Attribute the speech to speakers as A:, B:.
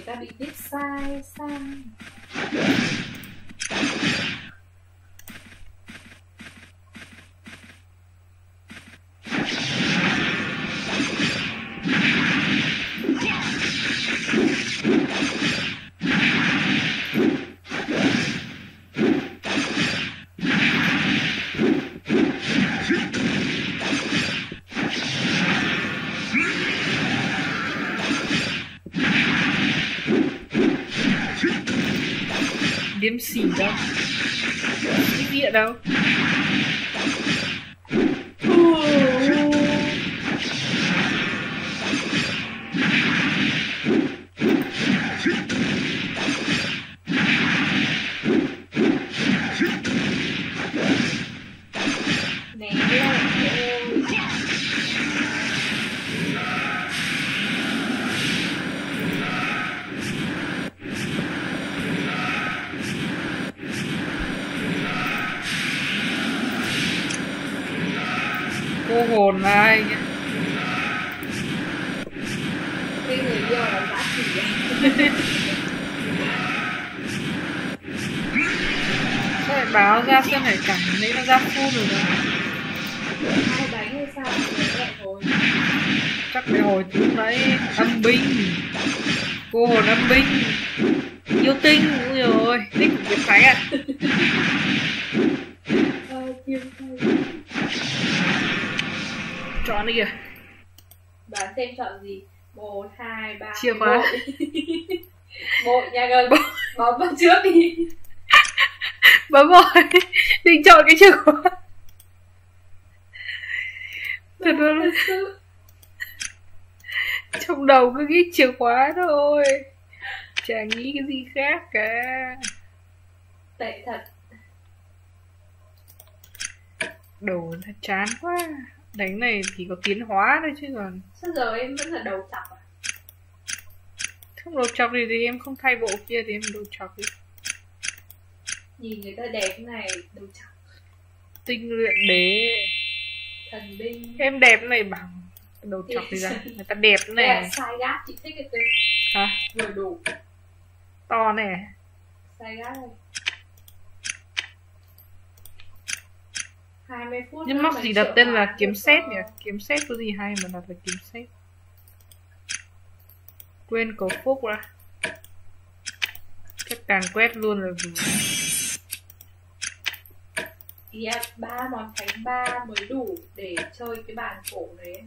A: ta bị viết sai sang.
B: Liếm xỉ đâu, cái địa đâu. Cô hồn là ai nhá?
A: Cái người yêu là giá trị
B: Sao lại báo ra xem hải cảnh đấy nó ra full rồi đâu?
A: Hai đánh hay sao? Mẹ hồi.
B: Chắc phải hồi trước đấy. Âm binh. Cô hồn âm binh. Yêu tinh. Ui rồi, thích của Kiếm Khánh à?
A: Kiếm Khánh.
B: Chọn đi kìa.
A: Bạn xem chọn gì? 1, 2, 3.
B: Chìa khóa.
A: Một nhà gần. Bấm vào trước đi.
B: Bấm rồi. Định chọn cái chìa khóa. Thật luôn. Trong đầu cứ nghĩ chìa khóa thôi. Chả nghĩ cái gì khác cả.
A: Tệ thật.
B: Đồ thật chán quá. Đánh này thì có tiến hóa thôi chứ còn.
A: Sao giờ em vẫn là đầu chọc à?
B: Không đầu chọc thì em không thay bộ kia thì em đầu chọc đi.
A: Nhìn người ta đẹp này, đầu chọc.
B: Tinh luyện đế.
A: Thần binh.
B: Em đẹp này bằng đầu chọc thì ra. Người ta đẹp này.
A: Là sai gát, chị thích cái từ.
B: Hả?
A: Vừa đủ.
B: To này.
A: Sai gát này. 20 phút.
B: Nhưng móc gì đặt tên là kiếm xét nhỉ? Kiếm xét có gì hay mà đặt là kiếm xét. Quên cầu phúc ra. Chắc càng quét luôn là vừa.
A: Yes, 3 món thánh 3 mới đủ để chơi cái bàn cổ đấy.